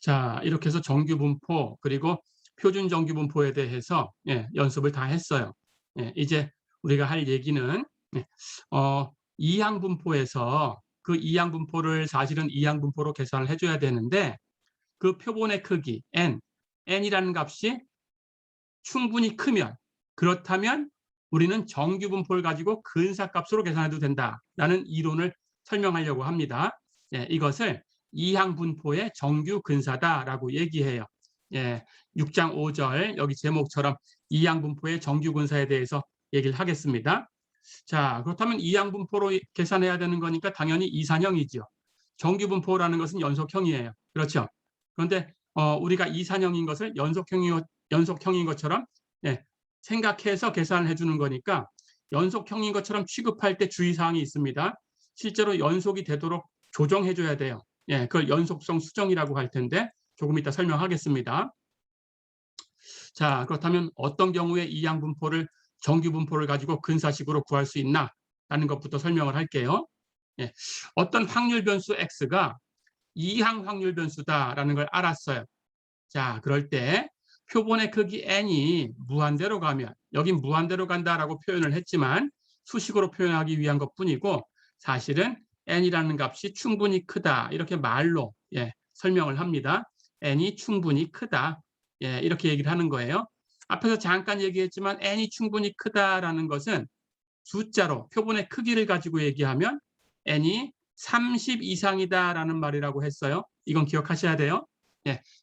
자, 이렇게 해서 정규분포 그리고 표준 정규분포에 대해서 연습을 다 했어요. 이제 우리가 할 얘기는 이항분포에서 그 이항분포를 사실은 이항분포로 계산을 해줘야 되는데 그 표본의 크기 n이라는 값이 충분히 크면 그렇다면 우리는 정규분포를 가지고 근사값으로 계산해도 된다라는 이론을 설명하려고 합니다. 이것을 이항분포의 정규 근사다라고 얘기해요. 6장 5절 여기 제목처럼 이항분포의 정규 근사에 대해서 얘기를 하겠습니다. 자, 그렇다면 이항분포로 계산해야 되는 거니까 당연히 이산형이죠. 정규분포라는 것은 연속형이에요. 그렇죠? 그런데 우리가 이산형인 것을 연속형인 것처럼 생각해서 계산을 해주는 거니까 연속형인 것처럼 취급할 때 주의사항이 있습니다. 실제로 연속이 되도록 조정해줘야 돼요. 그걸 연속성 수정이라고 할 텐데 조금 이따 설명하겠습니다. 자, 그렇다면 어떤 경우에 이항분포를 정규분포를 가지고 근사식으로 구할 수 있나? 라는 것부터 설명을 할게요. 어떤 확률 변수 x가 이항 확률 변수다라는 걸 알았어요. 자, 그럴 때 표본의 크기 n이 무한대로 가면 여긴 무한대로 간다라고 표현을 했지만 수식으로 표현하기 위한 것뿐이고 사실은 n이라는 값이 충분히 크다 이렇게 말로 설명을 합니다. n이 충분히 크다 이렇게 얘기를 하는 거예요. 앞에서 잠깐 얘기했지만 n이 충분히 크다라는 것은 숫자로 표본의 크기를 가지고 얘기하면 n이 30 이상이다라는 말이라고 했어요. 이건 기억하셔야 돼요.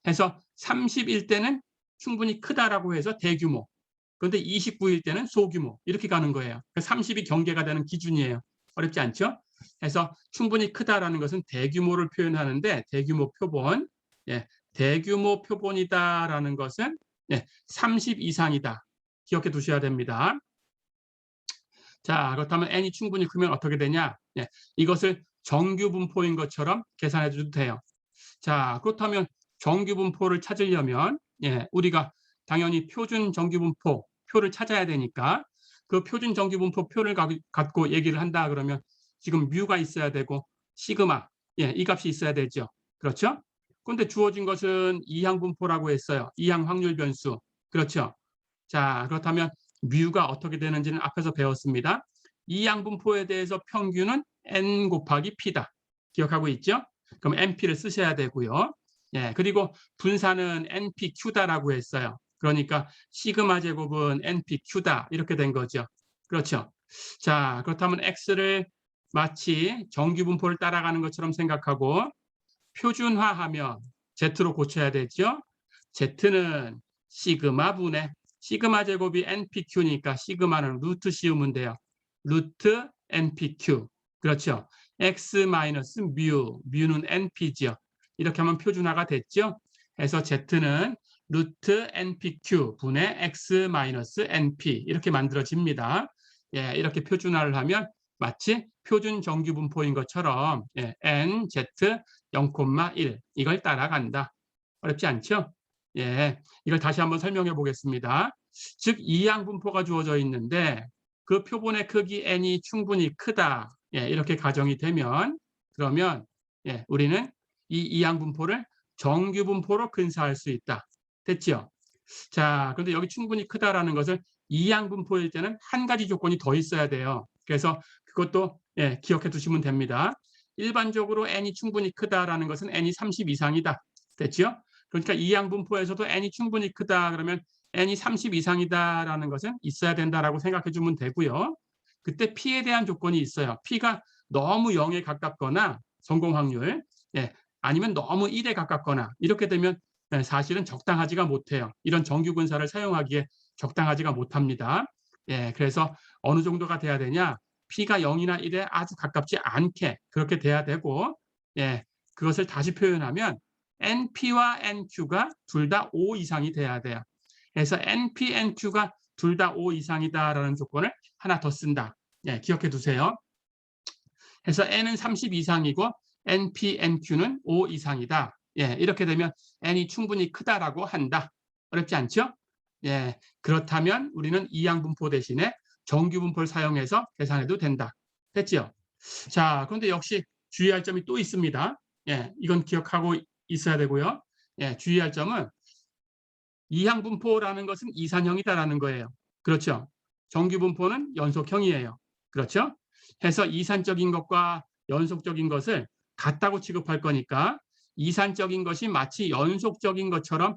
해서 30일 때는 충분히 크다라고 해서 대규모. 그런데 29일 때는 소규모. 이렇게 가는 거예요. 30이 경계가 되는 기준이에요. 어렵지 않죠? 해서 충분히 크다라는 것은 대규모를 표현하는데 대규모 표본. 대규모 표본이다라는 것은 30 이상이다. 기억해 두셔야 됩니다. 자, 그렇다면 n이 충분히 크면 어떻게 되냐? 이것을 정규분포인 것처럼 계산해 줘도 돼요. 자, 그렇다면 정규분포를 찾으려면 우리가 당연히 표준 정규분포 표를 찾아야 되니까 그 표준 정규분포 표를 갖고 얘기를 한다 그러면 지금 뮤가 있어야 되고 시그마 이 값이 있어야 되죠. 그렇죠? 그런데 주어진 것은 이항분포라고 했어요. 이항 확률 변수. 그렇죠? 자, 그렇다면 뮤가 어떻게 되는지는 앞에서 배웠습니다. 이항분포에 대해서 평균은 n 곱하기 p다. 기억하고 있죠? 그럼 np를 쓰셔야 되고요. 그리고 분산은 npq다라고 했어요. 그러니까 시그마 제곱은 npq다 이렇게 된 거죠. 그렇죠? 자, 그렇다면 x를 마치 정규분포를 따라가는 것처럼 생각하고 표준화하면 z로 고쳐야 되죠. z는 시그마 분의 시그마 제곱이 npq니까 시그마는 루트 씌우면 돼요. 루트 npq. 그렇죠. x 마이너스 뮤는 np죠. 이렇게 하면 표준화가 됐죠. 해서 z는 루트 npq 분의 x 마이너스 np 이렇게 만들어집니다. 이렇게 표준화를 하면 마치 표준 정규 분포인 것처럼 n, z 0,1 이걸 따라간다. 어렵지 않죠? 이걸 다시 한번 설명해 보겠습니다. 즉 이항 분포가 주어져 있는데 그 표본의 크기 n이 충분히 크다. 이렇게 가정이 되면 그러면 우리는 이 이항 분포를 정규 분포로 근사할 수 있다. 됐죠? 자, 그런데 여기 충분히 크다라는 것을 이항 분포일 때는 한 가지 조건이 더 있어야 돼요. 그래서 그것도 기억해 두시면 됩니다. 일반적으로 n이 충분히 크다라는 것은 n이 30 이상이다. 됐죠? 그러니까 이항 분포에서도 n이 충분히 크다 그러면 n이 30 이상이다라는 것은 있어야 된다라고 생각해 주면 되고요. 그때 p에 대한 조건이 있어요. p가 너무 0에 가깝거나 성공 확률, 아니면 너무 1에 가깝거나 이렇게 되면 사실은 적당하지가 못해요. 이런 정규 근사를 사용하기에 적당하지가 못합니다. 그래서 어느 정도가 돼야 되냐? p가 0이나 1에 아주 가깝지 않게 그렇게 돼야 되고, 그것을 다시 표현하면 np와 nq가 둘 다 5 이상이 돼야 돼요. 그래서 np, nq가 둘 다 5 이상이다라는 조건을 하나 더 쓴다. 기억해 두세요. 그래서 n은 30 이상이고 np, nq는 5 이상이다. 이렇게 되면 n이 충분히 크다라고 한다. 어렵지 않죠? 그렇다면 우리는 이항 분포 대신에 정규 분포를 사용해서 계산해도 된다. 됐죠? 자, 그런데 역시 주의할 점이 또 있습니다. 이건 기억하고 있어야 되고요. 주의할 점은 이항 분포라는 것은 이산형이다라는 거예요. 그렇죠? 정규 분포는 연속형이에요. 그렇죠? 해서 이산적인 것과 연속적인 것을 같다고 취급할 거니까 이산적인 것이 마치 연속적인 것처럼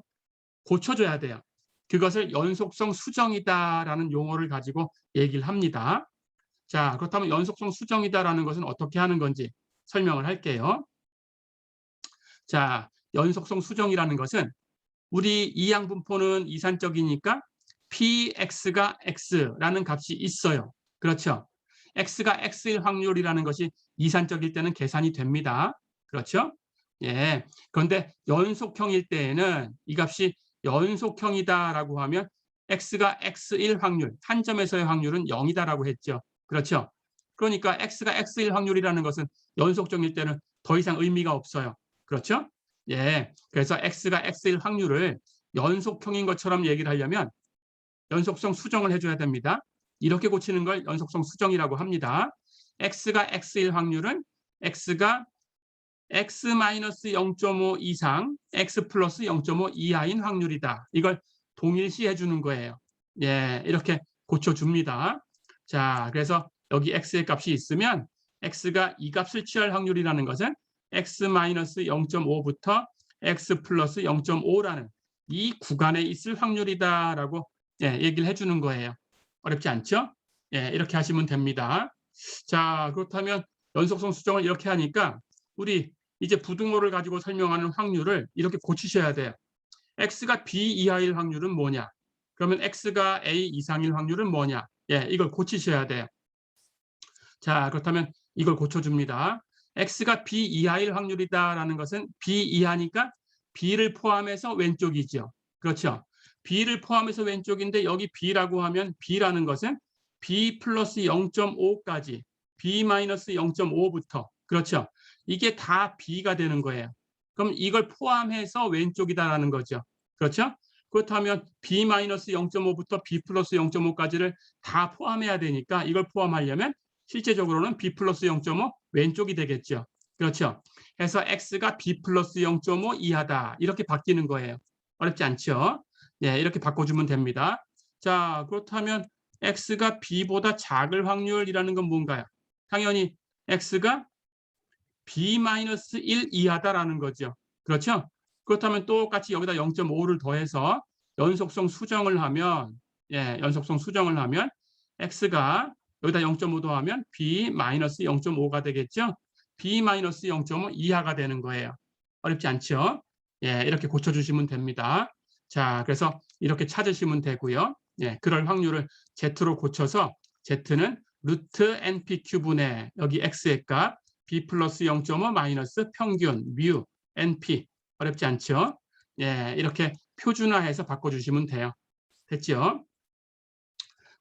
고쳐줘야 돼요. 그것을 연속성 수정이다라는 용어를 가지고 얘기를 합니다. 자, 그렇다면 연속성 수정이다라는 것은 어떻게 하는 건지 설명을 할게요. 자, 연속성 수정이라는 것은 우리 이항 분포는 이산적이니까 px가 x라는 값이 있어요. 그렇죠? x가 x일 확률이라는 것이 이산적일 때는 계산이 됩니다. 그렇죠? 그런데 연속형일 때에는 이 값이 연속형이다라고 하면 x가 x일 확률, 한 점에서의 확률은 0이다라고 했죠. 그렇죠? 그러니까 x가 x일 확률이라는 것은 연속적일 때는 더 이상 의미가 없어요. 그렇죠? 그래서 x가 x일 확률을 연속형인 것처럼 얘기를 하려면 연속성 수정을 해줘야 됩니다. 이렇게 고치는 걸 연속성 수정이라고 합니다. x가 x일 확률은 x가 x-0.5 이상, x 플러스 0.5 이하인 확률이다. 이걸 동일시 해주는 거예요. 이렇게 고쳐줍니다. 자, 그래서 여기 x의 값이 있으면 x가 이 값을 취할 확률이라는 것은 x-0.5부터 x 플러스 0.5라는 이 구간에 있을 확률이다라고 얘기를 해주는 거예요. 어렵지 않죠? 이렇게 하시면 됩니다. 자, 그렇다면 연속성 수정을 이렇게 하니까 우리 이제 부등호를 가지고 설명하는 확률을 이렇게 고치셔야 돼요. x가 b 이하일 확률은 뭐냐? 그러면 x가 a 이상일 확률은 뭐냐? 이걸 고치셔야 돼요. 자, 그렇다면 이걸 고쳐줍니다. x가 b 이하일 확률이다라는 것은 b 이하니까 b를 포함해서 왼쪽이죠. 그렇죠? b를 포함해서 왼쪽인데 여기 b라고 하면 b라는 것은 b 플러스 0.5까지 b 마이너스 0.5부터 그렇죠? 이게 다 b가 되는 거예요. 그럼 이걸 포함해서 왼쪽이다라는 거죠. 그렇죠? 그렇다면 b 마이너스 0.5부터 b 플러스 0.5까지를 다 포함해야 되니까 이걸 포함하려면 실제적으로는 b 플러스 0.5 왼쪽이 되겠죠. 그렇죠? 그래서 x가 b 플러스 0.5 이하다. 이렇게 바뀌는 거예요. 어렵지 않죠? 이렇게 바꿔주면 됩니다. 자, 그렇다면 x가 b보다 작을 확률이라는 건 뭔가요? 당연히 x가 b-1 이하다라는 거죠. 그렇죠? 그렇다면 똑같이 여기다 0.5를 더해서 연속성 수정을 하면 연속성 수정을 하면 x가 여기다 0.5 더하면 b-0.5가 되겠죠? b-0.5 이하가 되는 거예요. 어렵지 않죠? 이렇게 고쳐주시면 됩니다. 자, 그래서 이렇게 찾으시면 되고요. 그럴 확률을 z로 고쳐서 z는 루트 npq분의 여기 x의 값 b 플러스 0.5 마이너스 평균 뮤 np 어렵지 않죠? 이렇게 표준화해서 바꿔주시면 돼요. 됐죠?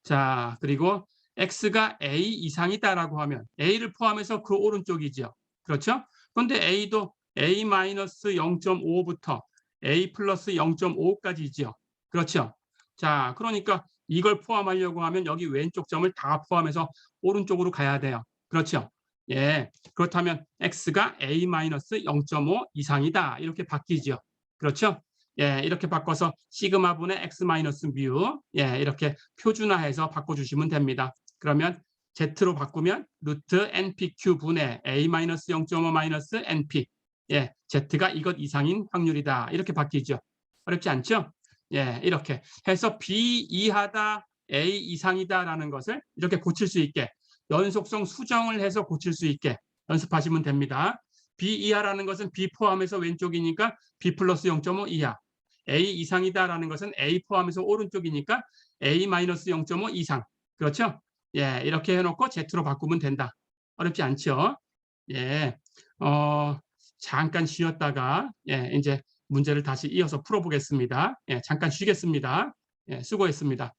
자, 그리고 x가 a 이상이다라고 하면 a를 포함해서 그 오른쪽이죠. 그렇죠? 그런데 a도 a-0.5부터 a 플러스 0.5까지죠. 그렇죠? 자, 그러니까 이걸 포함하려고 하면 여기 왼쪽 점을 다 포함해서 오른쪽으로 가야 돼요. 그렇죠? 예, 그렇다면 x가 a-0.5 이상이다. 이렇게 바뀌죠. 그렇죠? 예, 이렇게 바꿔서 시그마분의 x 마이너스 뮤, 예, 이렇게 표준화해서 바꿔주시면 됩니다. 그러면 z로 바꾸면 루트 npq 분의 a-0.5 마이너스 np, 예, z가 이것 이상인 확률이다. 이렇게 바뀌죠. 어렵지 않죠? 예, 이렇게 해서 b 이하다, a 이상이다라는 것을 이렇게 고칠 수 있게 연속성 수정을 해서 고칠 수 있게 연습하시면 됩니다. b 이하라는 것은 b 포함해서 왼쪽이니까 b 플러스 0.5 이하, a 이상이다라는 것은 a 포함해서 오른쪽이니까 a-0.5 이상. 그렇죠? 예, 이렇게 해놓고 z로 바꾸면 된다. 어렵지 않죠? 예, 잠깐 쉬었다가 예, 이제 문제를 다시 이어서 풀어보겠습니다. 예, 잠깐 쉬겠습니다. 예, 수고했습니다.